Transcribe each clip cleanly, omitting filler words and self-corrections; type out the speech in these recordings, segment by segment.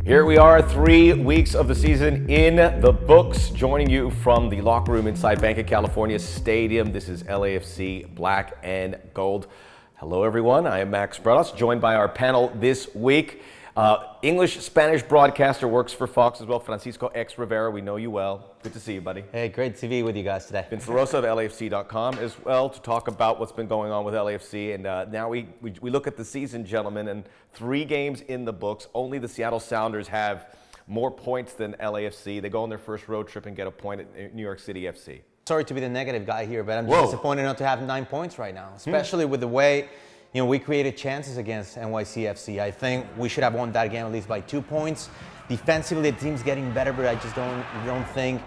Here we are, 3 weeks of the season in the books, joining you from the locker room inside Bank of California Stadium. This is LAFC Black and Gold. Hello everyone, I am Max Bredos, joined by our panel this week. English-Spanish broadcaster, works for Fox as well, Francisco X. Rivera. We know you well. Good to see you, buddy. Hey, great to be with you guys today. Vince LaRosa of LAFC.com as well to talk about what's been going on with LAFC. And now we look at the season, gentlemen, and 3 games in the books. Only the Seattle Sounders have more points than LAFC. They go on their first road trip and get a point at New York City FC. Sorry to be the negative guy here, but I'm just disappointed not to have 9 points right now, especially with the way we created chances against NYCFC. I think we should have won that game at least by 2 points. Defensively, the team's getting better, but I just don't think,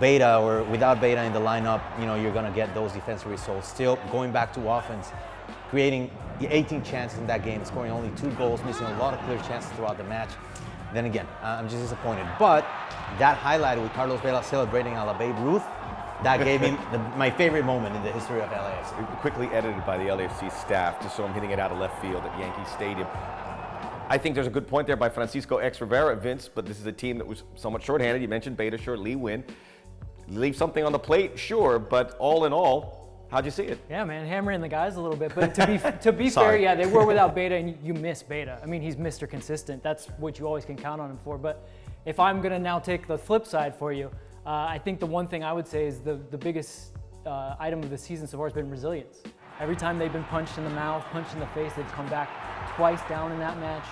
Beta or without Beta in the lineup, you're gonna get those defensive results. Still, going back to offense, creating 18 chances in that game, scoring only 2 goals, missing a lot of clear chances throughout the match. Then again, I'm just disappointed. But that highlighted with Carlos Vela celebrating a la Babe Ruth, that gave me my favorite moment in the history of LAFC. Quickly edited by the LAFC staff, just so I'm hitting it out of left field at Yankee Stadium. I think there's a good point there by Francisco X. Rivera, Vince, but this is a team that was somewhat shorthanded. You mentioned Beta, sure, Lee Win. Leave something on the plate, sure, but all in all, how'd you see it? Yeah, man, hammering the guys a little bit. But to be fair, yeah, they were without Beta, and you miss Beta. I mean, he's Mr. Consistent. That's what you always can count on him for. But if I'm going to now take the flip side for you, I think the one thing I would say is the biggest item of the season so far has been resilience. Every time they've been punched in the mouth, punched in the face, they've come back twice down in that match.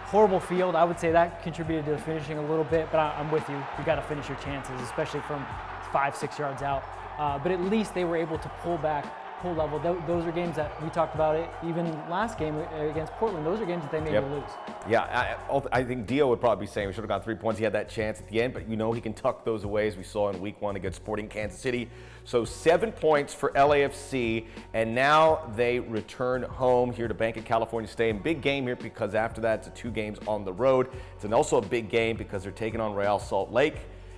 Horrible field. I would say that contributed to the finishing a little bit, but I'm with you. You got to finish your chances, especially from 5-6 yards out. But at least they were able to pull back, pull level. Those are games that we talked about it. Even last game against Portland, those are games that they made lose. Yeah, I think Dio would probably be saying we should have got 3 points. He had that chance at the end, but he can tuck those away, as we saw in week 1 against Sporting Kansas City. So 7 points for LAFC, and now they return home here to Bank of California Stadium. Big game here because after that, it's 2 games on the road. It's also a big game because they're taking on Real Salt Lake.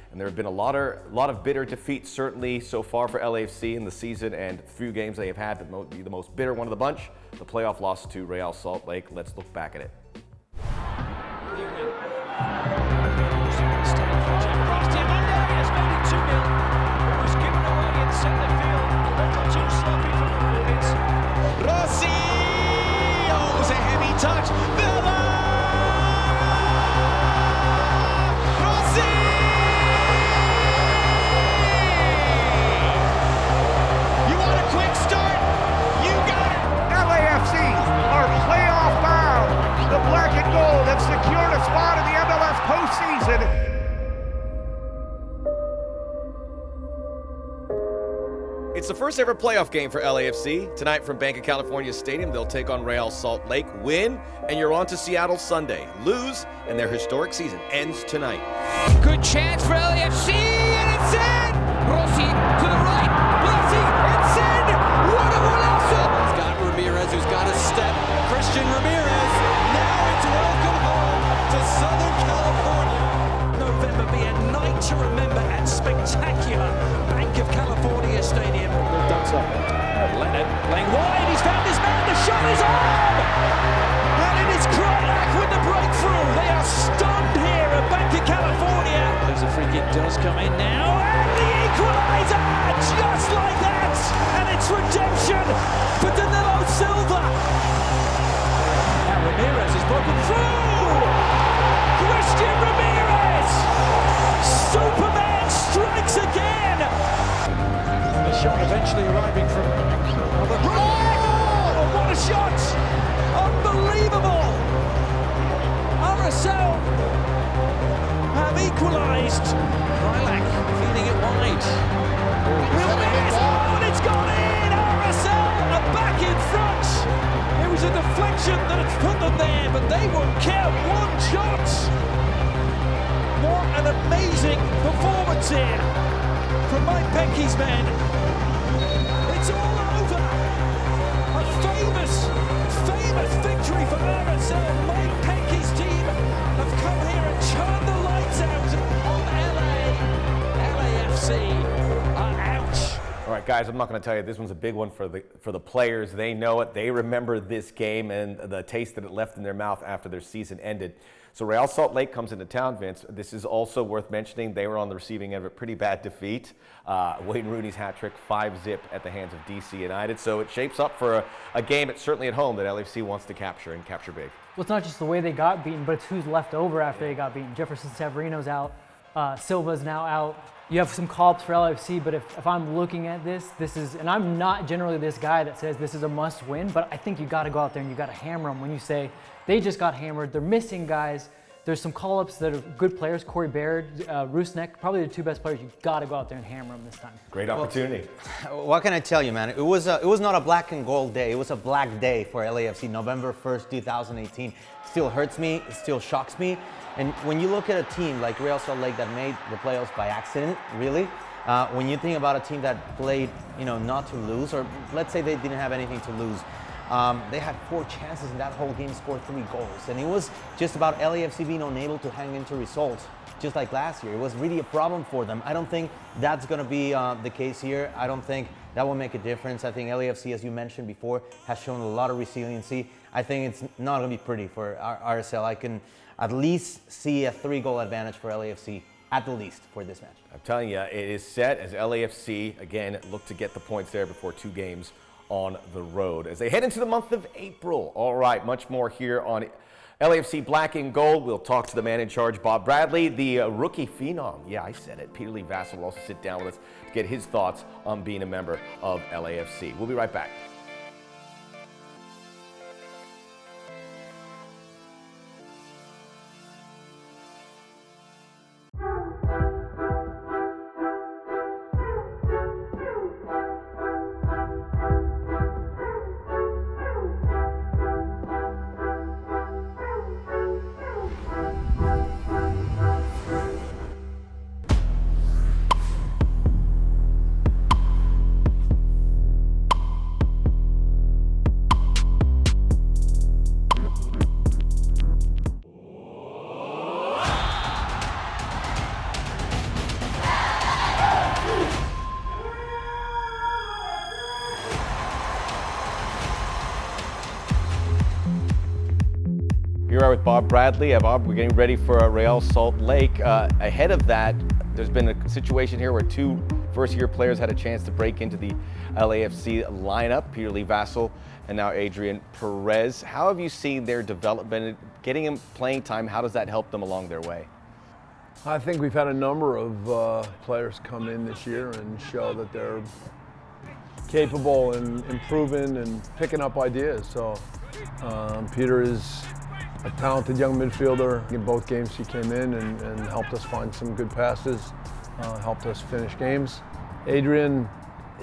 And there have been a lot of bitter defeats, certainly so far for LAFC in the season, and few games they have had, but the most bitter one of the bunch, the playoff loss to Real Salt Lake. Let's look back at it. Rossi! Oh, it was a heavy touch. Villa! Rossi! LAFC are playoff bound. The Black and Gold have secured a spot in the MLS postseason. It's the first ever playoff game for LAFC. Tonight from Bank of California Stadium, they'll take on Real Salt Lake. Win, and you're on to Seattle Sunday. Lose, and their historic season ends tonight. Good chance for LAFC, and it's in! Rossi to the right. Rossi, it's in! What a golazo! He's got Ramirez, who's got a step. Christian Ramirez. Now it's welcome home to Southern California. November be a night to remember at spectacular Bank of California Stadium. They've done so. Leonard playing wide. He's found his man. The shot is on! And it is Krylak with the breakthrough. They are stunned here at Bank of California. There's a free kick does come in now. And the equalizer! Just like that! And it's redemption for Danilo Silva. Now Ramirez is broken through! Christian Ramirez! Superman strikes again! The shot eventually arriving from another. Oh, what a shot! Unbelievable! RSL have equalised. Krylak feeding it wide. Ramirez, and it's gone in! RSL are back in front! It was a deflection that had put them there, but they won't count. 1 shot! What an amazing performance here from Mike Penke's men. It's all over. A famous victory for RSL. Mike Penke's team have come here and turned the lights out on LAFC are out. All right, guys, I'm not going to tell you, this one's a big one for the players. They know it. They remember this game and the taste that it left in their mouth after their season ended. So Real Salt Lake comes into town, Vince. This is also worth mentioning. They were on the receiving end of a pretty bad defeat. Wayne Rooney's hat trick, 5-0 at the hands of DC United. So it shapes up for a game, it's certainly at home, that LAFC wants to capture and capture big. Well, it's not just the way they got beaten, but it's who's left over after they got beaten. Jefferson Severino's out. Silva's now out. You have some call-ups for LAFC, but if I'm looking at this is, and I'm not generally this guy that says this is a must-win, but I think you got to go out there and you got to hammer them. When you say they just got hammered, they're missing guys. There's some call-ups that are good players. Corey Baird, Rusnek, probably the two best players. You got to go out there and hammer them this time. Great opportunity. What can I tell you, man? It was not a black and gold day. It was a black day for LAFC. November 1st, 2018. Still hurts me. It still shocks me. And when you look at a team like Real Salt Lake that made the playoffs by accident, really, when you think about a team that played, not to lose, or let's say they didn't have anything to lose, they had 4 chances in that whole game, scored 3 goals. And it was just about LAFC being unable to hang into results, just like last year. It was really a problem for them. I don't think that's going to be the case here. I don't think that will make a difference. I think LAFC, as you mentioned before, has shown a lot of resiliency. I think it's not going to be pretty for RSL. I can at least see a 3-goal advantage for LAFC, at the least, for this match. I'm telling you, it is set as LAFC, again, look to get the points there before 2 games on the road as they head into the month of April. All right, much more here on LAFC Black and Gold. We'll talk to the man in charge, Bob Bradley, the rookie phenom. Yeah, I said it. Peter-Lee Vassell will also sit down with us to get his thoughts on being a member of LAFC. We'll be right back. Here we are with Bob Bradley. Bob, we're getting ready for Real Salt Lake. Ahead of that, there's been a situation here where 2 first-year players had a chance to break into the LAFC lineup, Peter-Lee Vassell and now Adrian Perez. How have you seen their development, getting them playing time? How does that help them along their way? I think we've had a number of players come in this year and show that they're capable and improving and picking up ideas. So Peter is a talented young midfielder. In both games he came in and helped us find some good passes, helped us finish games. Adrian,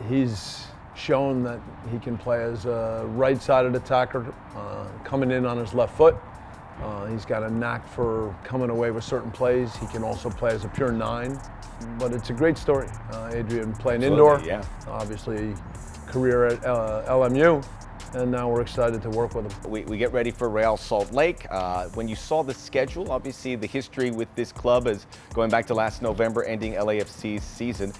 he's shown that he can play as a right-sided attacker, coming in on his left foot. He's got a knack for coming away with certain plays. He can also play as a pure 9, but it's a great story. Adrian playing indoor, yeah. Obviously career at LMU, and now we're excited to work with him. We get ready for Real Salt Lake. When you saw the schedule, obviously the history with this club is going back to last November, ending LAFC's season.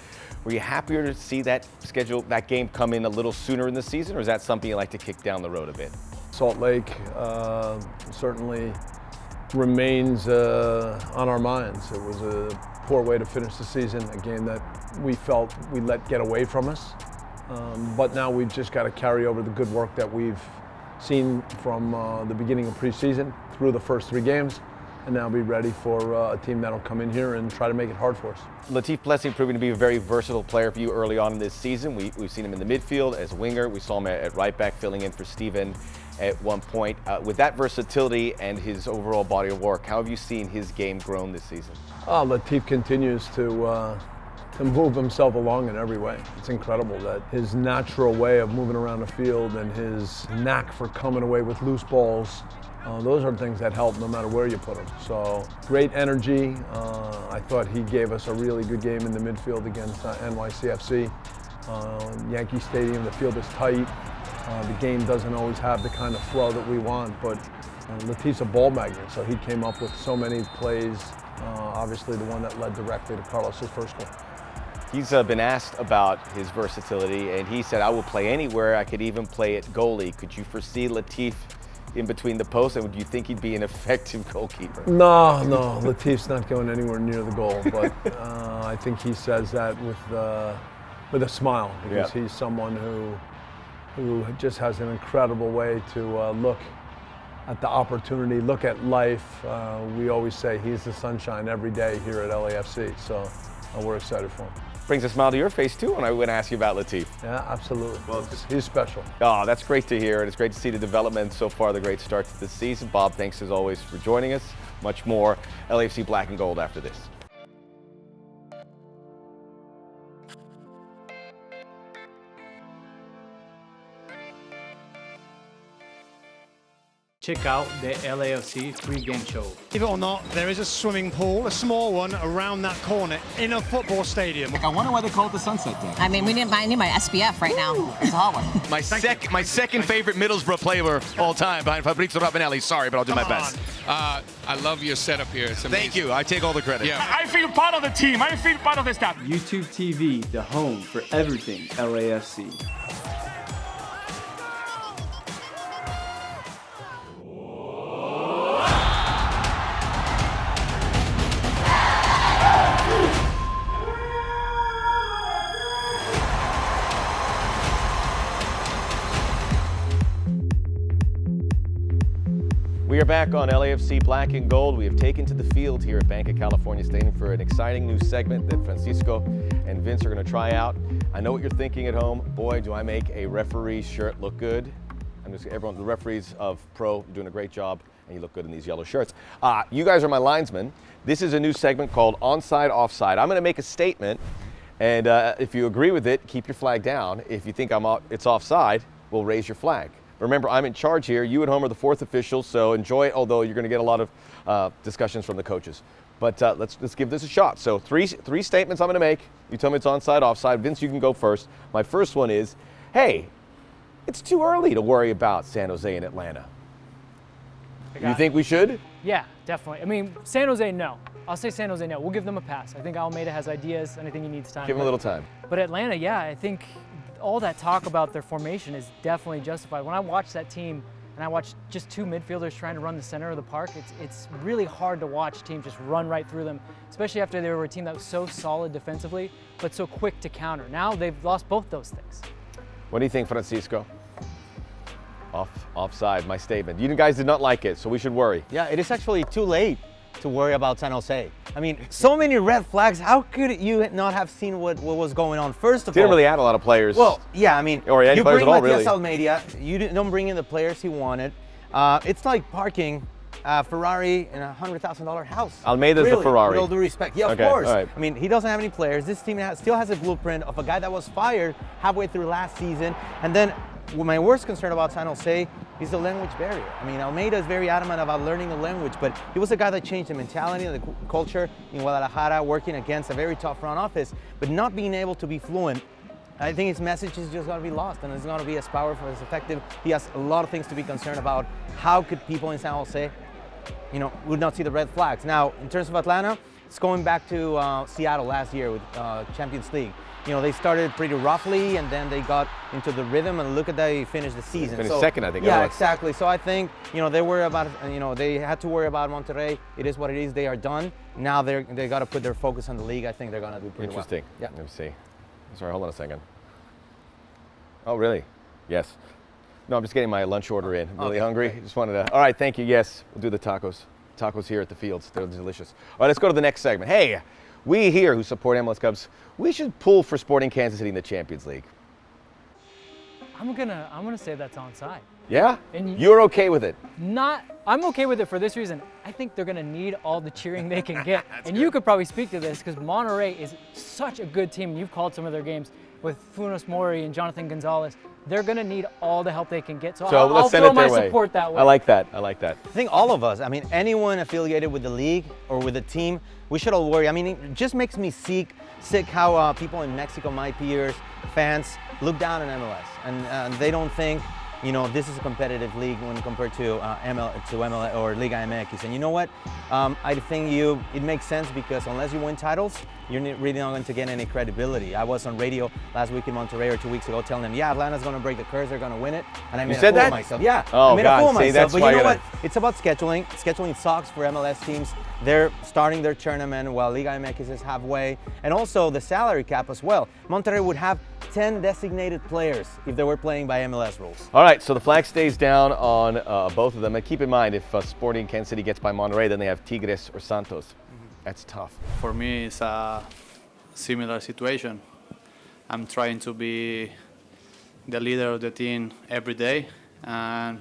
Were you happier to see that schedule, that game come in a little sooner in the season, or is that something you like to kick down the road a bit? Salt Lake certainly remains on our minds. It was a poor way to finish the season, a game that we felt we let get away from us. But now we've just got to carry over the good work that we've seen from the beginning of preseason through the first 3 games, and now be ready for a team that'll come in here and try to make it hard for us. Latif Blessing proving to be a very versatile player for you early on in this season. We've seen him in the midfield as a winger. We saw him at right back filling in for Steven at one point. With that versatility and his overall body of work, how have you seen his game grown this season? Latif continues to move himself along in every way. It's incredible that his natural way of moving around the field and his knack for coming away with loose balls, those are things that help no matter where you put him. So great energy. I thought he gave us a really good game in the midfield against NYCFC. Yankee Stadium, the field is tight. The game doesn't always have the kind of flow that we want, but Latif's a ball magnet, so he came up with so many plays. Obviously the one that led directly to Carlos's first goal. He's been asked about his versatility, and he said, I will play anywhere. I could even play at goalie. Could you foresee Latif in between the posts, and do you think he'd be an effective goalkeeper? No, Latif's not going anywhere near the goal, but I think he says that with a smile, because he's someone who just has an incredible way to look at the opportunity, look at life. We always say he's the sunshine every day here at LAFC, so we're excited for him. Brings a smile to your face too when I would ask you about Latif. Yeah, absolutely. Well, he's special. Oh, that's great to hear, and it's great to see the development so far, the great start to the season. Bob, thanks as always for joining us. Much more LAFC Black and Gold after this. Check out the LAFC pre-game show. Believe it or not, there is a swimming pool, a small one, around that corner in a football stadium. I wonder why they call it the Sunset Day. I mean, I need my SPF right now. It's a hot one. My second favorite Middlesbrough player all time, behind Fabrizio Ravanelli. Sorry, but I'll do my best. I love your setup here. It's amazing. Thank you. I take all the credit. Yeah. I feel part of the team. I feel part of the staff. YouTube TV, the home for everything LAFC. We are back on LAFC Black and Gold. We have taken to the field here at Bank of California Stadium for an exciting new segment that Francisco and Vince are going to try out. I know what you're thinking at home. Boy, do I make a referee's shirt look good. Everyone, the referees of Pro, you're doing a great job, and you look good in these yellow shirts. You guys are my linesmen. This is a new segment called Onside, Offside. I'm going to make a statement, and if you agree with it, keep your flag down. If you think it's offside, we'll raise your flag. Remember, I'm in charge here. You at home are the fourth official, so enjoy it, although you're going to get a lot of discussions from the coaches. But let's give this a shot. So three statements I'm going to make. You tell me it's onside, offside. Vince, you can go first. My first one is, hey, it's too early to worry about San Jose and Atlanta. You think we should? Yeah, definitely. I mean, San Jose, no. I'll say San Jose, no. We'll give them a pass. I think Almeida has ideas, and I think he needs time. Give him a little time. But Atlanta, yeah, I think all that talk about their formation is definitely justified. When I watch that team and I watch just two midfielders trying to run the center of the park, it's really hard to watch teams just run right through them, especially after they were a team that was so solid defensively, but so quick to counter. Now they've lost both those things. What do you think, Francisco? Offside, my statement. You guys did not like it, so we should worry. Yeah, it is actually too late to worry about San Jose. I mean, so many red flags. How could you not have seen what was going on? First of all, didn't really add a lot of players. Well, yeah, I mean, or any you players bring at all, Matias really. Almeida, you don't bring in the players he wanted. It's like parking a Ferrari in a $100,000 house. Almeida's the Ferrari. With all due respect. Yeah, of Okay, course. all right. I mean, he doesn't have any players. This team still has a blueprint of a guy that was fired halfway through last season. And then my worst concern about San Jose is the language barrier. I mean, Almeida is very adamant about learning the language, but he was a guy that changed the mentality and the culture in Guadalajara, working against a very tough front office, but not being able to be fluent. I think his message is just going to be lost, and it's going to be as powerful, as effective. He has a lot of things to be concerned about. How could people in San Jose, would not see the red flags? Now, in terms of Atlanta, it's going back to Seattle last year with Champions League. They started pretty roughly, and then they got into the rhythm, and look at that, they finished the season. Finished second, I think. Yeah, exactly. So I think, they worry about, they had to worry about Monterrey. It is what it is. They are done. Now they got to put their focus on the league. I think they're going to do pretty Interesting. well. Yeah. Let me see. Sorry, hold on a second. Oh, really? Yes. No, I'm just getting my lunch order in. I'm really hungry. Just wanted to. All right, thank you. Yes, we'll do the tacos. Tacos here at the Fields. They're delicious. All right, let's go to the next segment. Hey, we here who support MLS Cubs, we should pull for Sporting Kansas City in the Champions League. I'm gonna say that's onside. Yeah? And you're okay with it? I'm okay with it for this reason. I think they're gonna need all the cheering they can get. And you could probably speak to this because Monterrey is such a good team. You've called some of their games with Funes Mori and Jonathan Gonzalez. They're gonna need all the help they can get. So I'll throw my support that way. I like that. I like that. I think all of us, anyone affiliated with the league or with the team, we should all worry. It just makes me sick how people in Mexico, my peers, fans, look down on MLS. And they don't think, you know, this is a competitive league when compared to ML or Liga MX. And you know what? I think it makes sense because unless you win titles, you're really not going to get any credibility. I was on radio last week in Monterrey or 2 weeks ago telling them, yeah, Atlanta's going to break the curse, they're going to win it. And I made a fool of myself. Yeah, I made a fool of myself. But you know what? It's about scheduling. Scheduling sucks for MLS teams. They're starting their tournament while Liga MX is halfway. And also the salary cap as well. Monterrey would have 10 designated players if they were playing by MLS rules. All right, so the flag stays down on both of them. And keep in mind, if Sporting Kansas City gets by Monterrey, then they have Tigres or Santos. That's tough. For me, it's a similar situation. I'm trying to be the leader of the team every day, and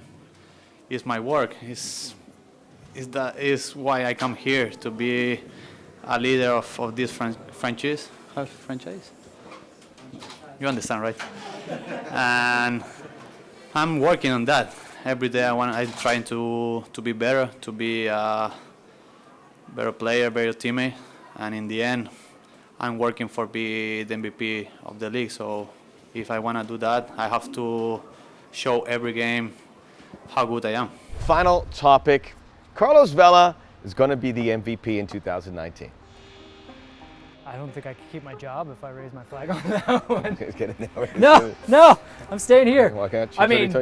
it's my work. It's why I come here, to be a leader of this franchise. You understand, right? And I'm working on that every day. I'm trying to be better, to be a better player, better teammate, and in the end, I'm working for be the MVP of the league. So if I want to do that, I have to show every game how good I am. Final topic. Carlos Vela is going to be the MVP in 2019. I don't think I could keep my job if I raise my flag on that one. No, I'm staying here. Why can't you? I mean,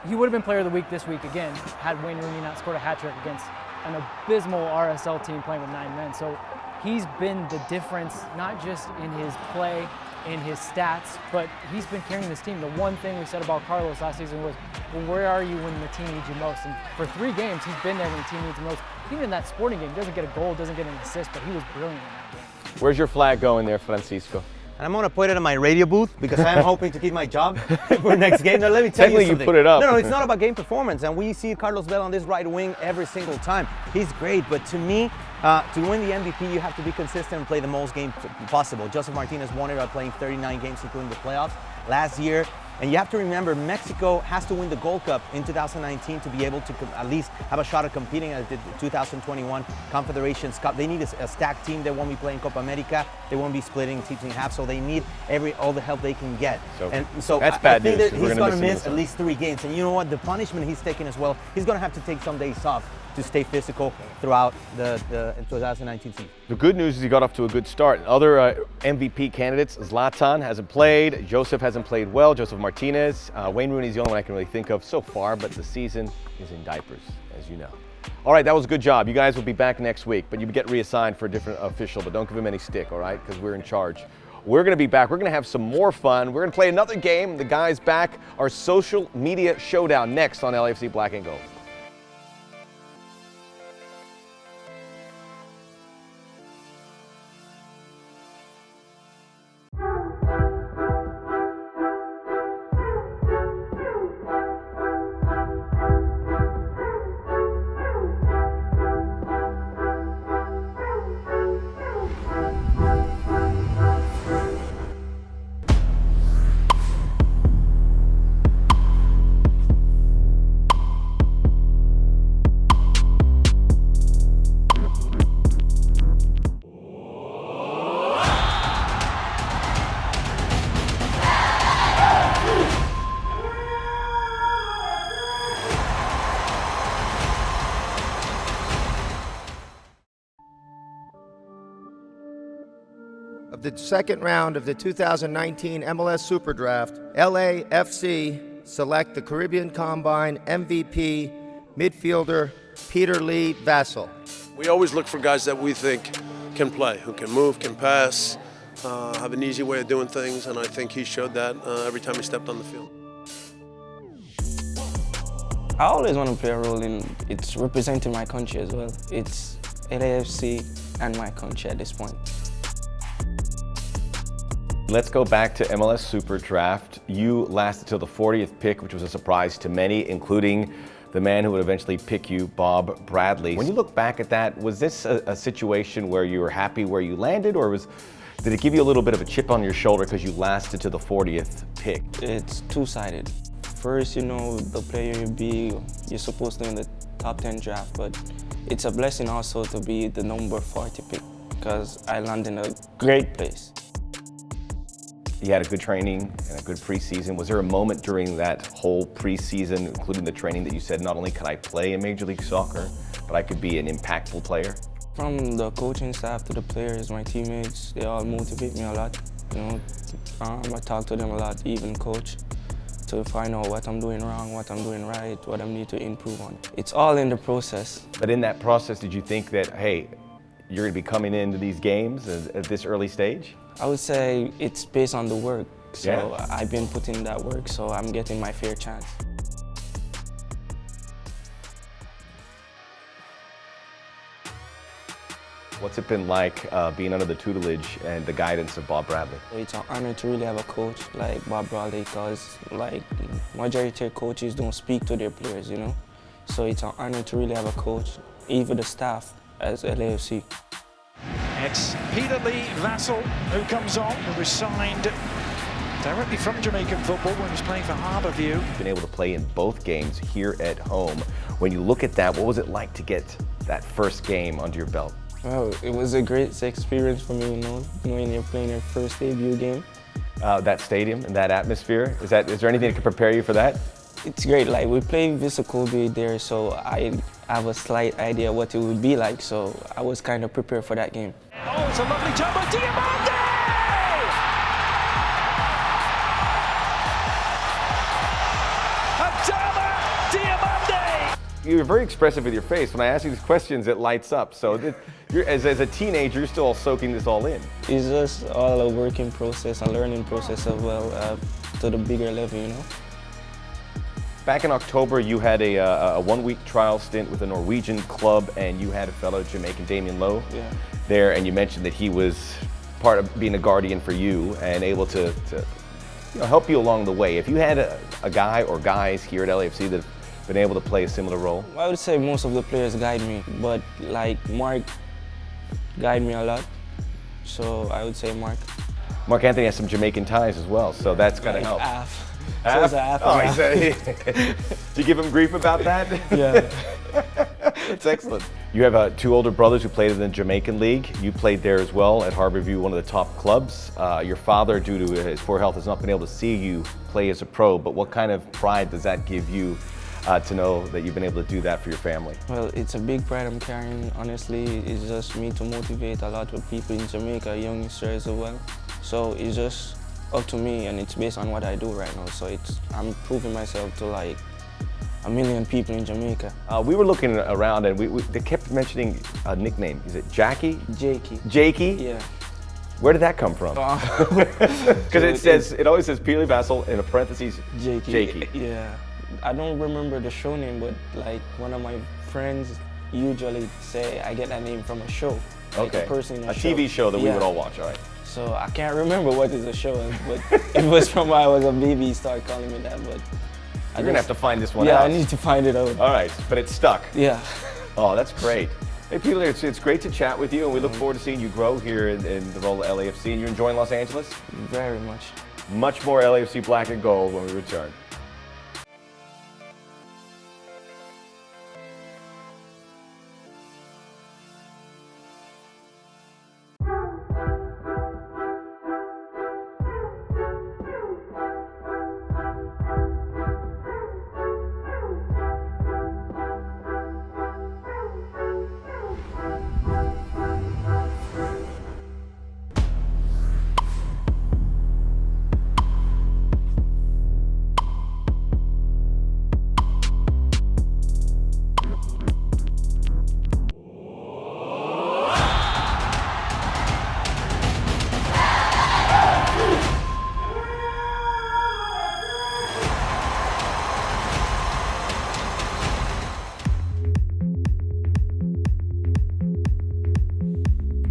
he would have been player of the week this week again had Wayne Rooney not scored a hat trick against an abysmal RSL team playing with 9 men. So he's been the difference, not just in his play, in his stats, but he's been carrying this team. The one thing we said about Carlos last season was, well, where are you when the team needs you most? And for 3 games, he's been there when the team needs him most. Even in that Sporting game, he doesn't get a goal, doesn't get an assist, but he was brilliant in that game. Where's your flag going there, Francisco? And I'm going to put it in my radio booth because I'm hoping to keep my job for next game. Now, let me tell you something. You put it up. No, it's not about game performance. And we see Carlos Vela on this right wing every single time. He's great, but to me, to win the MVP, you have to be consistent and play the most games possible. Joseph Martinez won it by playing 39 games, including the playoffs last year. And you have to remember, Mexico has to win the Gold Cup in 2019 to be able to at least have a shot at competing at the 2021 Confederations Cup. They need a stacked team. They won't be playing Copa America. They won't be splitting teams in half, so they need all the help they can get. So that's bad news. I think that he's going to miss at least 3 games. And you know what? The punishment he's taking as well, he's going to have to take some days off to stay physical throughout the 2019 season. The good news is he got off to a good start. Other MVP candidates, Zlatan hasn't played, Joseph hasn't played well, Joseph Martinez. Wayne Rooney's the only one I can really think of so far, but the season is in diapers, as you know. All right, that was a good job. You guys will be back next week, but you get reassigned for a different official, but don't give him any stick, all right, because we're in charge. We're going to be back. We're going to have some more fun. We're going to play another game. The guys back. Our social media showdown next on LAFC Black and Gold. The second round of the 2019 MLS Super Draft, LAFC select the Caribbean Combine MVP midfielder Peter-Lee Vassell. We always look for guys that we think can play, who can move, can pass, have an easy way of doing things, and I think he showed that every time he stepped on the field. I always want to play a role in it's representing my country as well. It's LAFC and my country at this point. Let's go back to MLS Super Draft. You lasted till the 40th pick, which was a surprise to many, including the man who would eventually pick you, Bob Bradley. When you look back at that, was this a situation where you were happy where you landed, or did it give you a little bit of a chip on your shoulder because you lasted to the 40th pick? It's two-sided. First, you know, the player you're supposed to in the top 10 draft, but it's a blessing also to be the number 40 pick because I landed in a great place. You had a good training and a good preseason. Was there a moment during that whole preseason, including the training, that you said, not only could I play in Major League Soccer, but I could be an impactful player? From the coaching staff to the players, my teammates, they all motivate me a lot. You know, I talk to them a lot, even coach, to find out what I'm doing wrong, what I'm doing right, what I need to improve on. It's all in the process. But in that process, did you think that, hey, you're going to be coming into these games at this early stage? I would say it's based on the work. So Yeah. I've been putting in that work, so I'm getting my fair chance. What's it been like being under the tutelage and the guidance of Bob Bradley? It's an honor to really have a coach like Bob Bradley, because like majority of coaches don't speak to their players, you know? So it's an honor to really have a coach, even the staff as LAFC. It's Peter-Lee Vassell who comes on, who was signed directly from Jamaican football when he was playing for Harbourview. You've been able to play in both games here at home. When you look at that, what was it like to get that first game under your belt? Well, it was a great experience for me, you know, knowing you're playing your first debut game. That stadium and that atmosphere, is there anything that can prepare you for that? It's great, like we played Vasil there, so I have a slight idea what it would be like, so I was kind of prepared for that game. Oh, it's a lovely jump by Diamande! Adama Diamande! You're very expressive with your face. When I ask you these questions, it lights up. So as a teenager, you're still soaking this all in. It's just all a working process, a learning process as well, to the bigger level, you know. Back in October, you had a one-week trial stint with a Norwegian club, and you had a fellow Jamaican, Damien Lowe, there, and you mentioned that he was part of being a guardian for you and able to help you along the way. If you had a guy or guys here at LAFC that have been able to play a similar role? I would say most of the players guide me, but like Mark guide me a lot, so I would say Mark. Mark Anthony has some Jamaican ties as well, so that's going to help. Half. Half? So half Oh, half. Did you give him grief about that? Yeah. That's excellent. You have two older brothers who played in the Jamaican League. You played there as well at Harbourview, one of the top clubs. Your father, due to his poor health, has not been able to see you play as a pro, but what kind of pride does that give you to know that you've been able to do that for your family? Well, it's a big pride I'm carrying. Honestly, it's just me to motivate a lot of people in Jamaica, youngsters as well. So it's just up to me, and it's based on what I do right now. So I'm proving myself to like 1 million people in Jamaica. We were looking around, and they kept mentioning a nickname. Is it Jackie? Jakey. Jakey? Yeah. Where did that come from? Because it always says Peter-Lee Vassell in a parentheses Jakey. Yeah. I don't remember the show name, but like one of my friends usually say I get that name from a show. Like Okay. a person in a show. TV show that we would all watch, all right. So I can't remember what is the show, but it was from when I was a baby. He started calling me that, but You're gonna have to find this one yeah, out. I need to find it out. All right, but it's stuck. Yeah. Oh, that's great. Hey, Peter, it's great to chat with you, and we look forward to seeing you grow here in the role of LAFC. And you're enjoying Los Angeles? Very much. Much more LAFC Black and Gold when we return.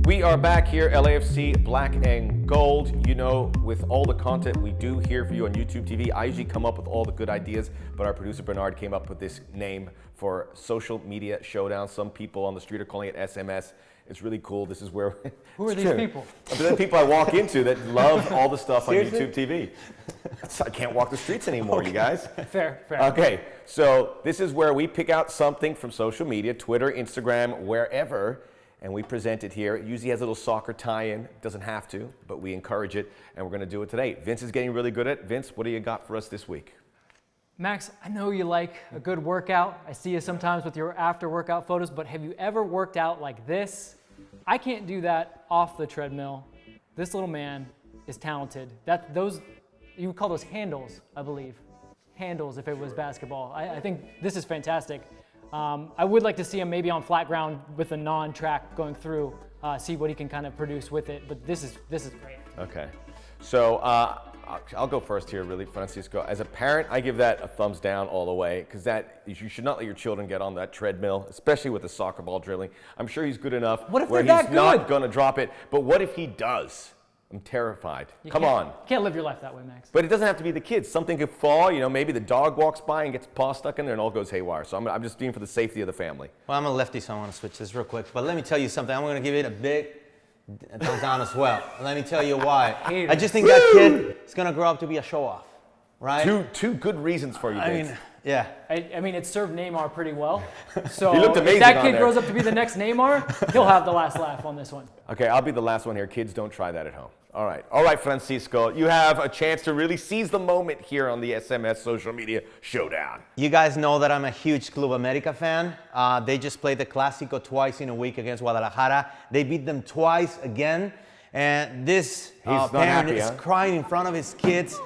We are back here, LAFC Black and Gold. You know, with all the content we do here for you on YouTube TV, I usually come up with all the good ideas, but our producer Bernard came up with this name for Social Media Showdown. Some people on the street are calling it SMS. It's really cool. This is where... Who are these people? The people I walk into that love all the stuff on YouTube TV. I can't walk the streets anymore, you guys. Fair. Okay, so this is where we pick out something from social media, Twitter, Instagram, wherever, and we present it here. It usually has a little soccer tie-in. It doesn't have to, but we encourage it, and we're going to do it today. Vince is getting really good at it. Vince, what do you got for us this week? Max, I know you like a good workout. I see you sometimes with your after-workout photos, but have you ever worked out like this? I can't do that off the treadmill. This little man is talented. You would call those handles, I believe. Handles if it was basketball. I think this is fantastic. I would like to see him maybe on flat ground with a non-track going through, see what he can kind of produce with it, but this is great. Okay, so I'll go first here, really, Francisco. As a parent, I give that a thumbs down all the way, because you should not let your children get on that treadmill, especially with the soccer ball drilling. I'm sure he's good enough where he's not going to drop it, but what if he does? I'm terrified. Come on. You can't live your life that way, Max. But it doesn't have to be the kids. Something could fall, maybe the dog walks by and gets paw stuck in there and all goes haywire. So I'm just doing for the safety of the family. Well, I'm a lefty, so I want to switch this real quick. But let me tell you something. I'm going to give it a big thumbs down as well. Let me tell you why. I just think that kid is going to grow up to be a show-off, right? Two good reasons for you, Vince. Yeah. I mean, it served Neymar pretty well. So he looked amazing if that kid grows up to be the next Neymar, he'll have the last laugh on this one. Okay, I'll be the last one here. Kids, don't try that at home. All right, Francisco. You have a chance to really seize the moment here on the SMS Social Media Showdown. You guys know that I'm a huge Club America fan. They just played the Clásico twice in a week against Guadalajara. They beat them twice again. And this parent is crying in front of his kids,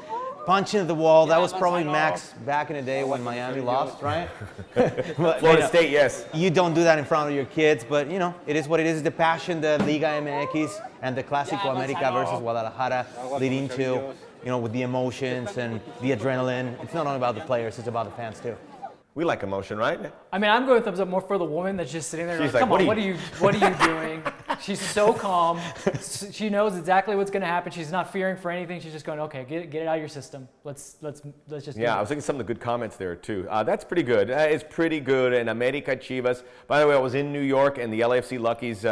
punching the wall. That was probably Max back in the day when Miami lost, right? But, Florida State, yes. You don't do that in front of your kids, but it is what it is. The passion, the Liga MX and the Clásico America versus Guadalajara leading to, with the emotions and the adrenaline. It's not only about the players, it's about the fans too. We like emotion, right? I mean, I'm going thumbs up more for the woman that's just sitting there She's like, come like, on, what are you doing? She's so calm. She knows exactly what's going to happen. She's not fearing for anything. She's just going, okay, get it out of your system. Let's just do it. I was thinking some of the good comments there too. That's pretty good. It's pretty good. And America Chivas. By the way, I was in New York and the LAFC Luckies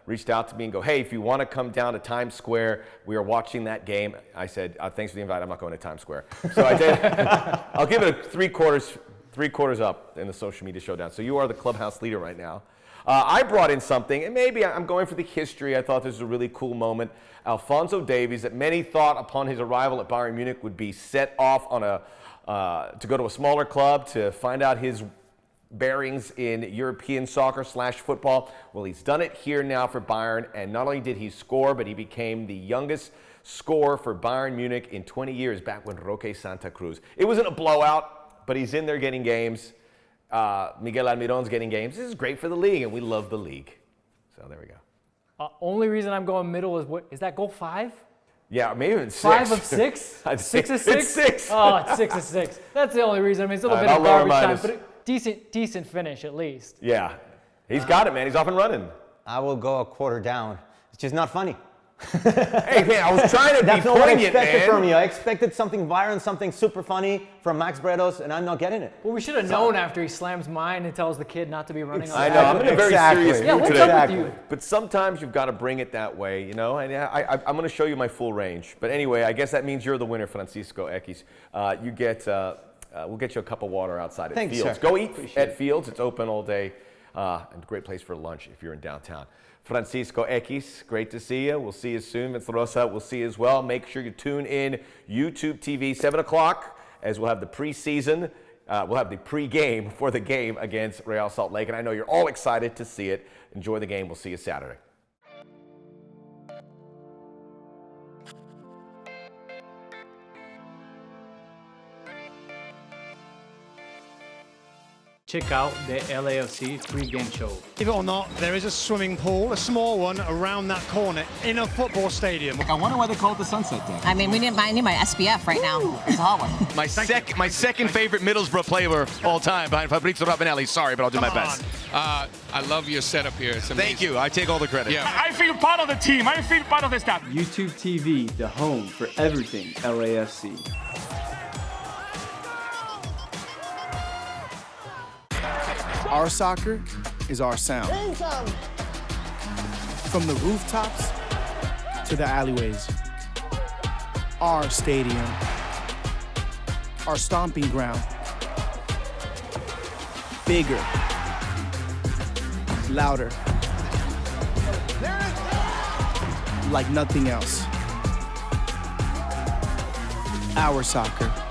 reached out to me and go, hey, if you want to come down to Times Square, we are watching that game. I said, thanks for the invite. I'm not going to Times Square. So I did. I'll give it a three quarters up in the Social Media Showdown. So you are the clubhouse leader right now. I brought in something, and maybe I'm going for the history. I thought this was a really cool moment. Alphonso Davies, that many thought upon his arrival at Bayern Munich would be set off on to go to a smaller club to find out his bearings in European soccer / football. Well, he's done it here now for Bayern, and not only did he score, but he became the youngest scorer for Bayern Munich in 20 years, back when Roque Santa Cruz. It wasn't a blowout, but he's in there getting games. Miguel Almiron's getting games. This is great for the league, and we love the league. So there we go. Only reason I'm going middle is that goal 5? Yeah, maybe even 6. 5 of 6? 6 of 6? It's 6. Oh, it's 6 of 6. That's the only reason. I mean, it's a little bit of garbage time, but decent finish at least. Yeah, he's got it, man. He's off and running. I will go a quarter down. It's just not funny. Hey, man, I was trying to That's be not what I poignant, expected from you. I expected something violent, something super funny from Max Bredos, and I'm not getting it. Well, we should have known after he slams mine and tells the kid not to be running on I know, I'm in a very serious mood what's today. up with you? But sometimes you've got to bring it that way, and I'm going to show you my full range. But anyway, I guess that means you're the winner, Francisco Ekis. You get, we'll get you a cup of water outside at Fields. Sir. Go eat at Fields. It's open all day, and a great place for lunch if you're in downtown. Francisco Ekis, great to see you. We'll see you soon. Vince Rosa, we'll see you as well. Make sure you tune in YouTube TV, 7 o'clock, as we'll have the preseason. We'll have the pregame for the game against Real Salt Lake. And I know you're all excited to see it. Enjoy the game. We'll see you Saturday. Check out the LAFC pregame show. Believe it or not, there is a swimming pool, a small one, around that corner in a football stadium. I wonder why they call it the Sunset Deck. I mean, I need my SPF right now. It's a hot one. My second favorite Middlesbrough player all time, behind Fabrizio Ravanelli. Sorry, but I'll do my best. I love your setup here. It's amazing. Thank you. I take all the credit. Yeah. I feel part of the team. I feel part of the staff. YouTube TV, the home for everything LAFC. Our soccer is our sound. From the rooftops to the alleyways. Our stadium. Our stomping ground. Bigger. Louder. like nothing else. Our soccer.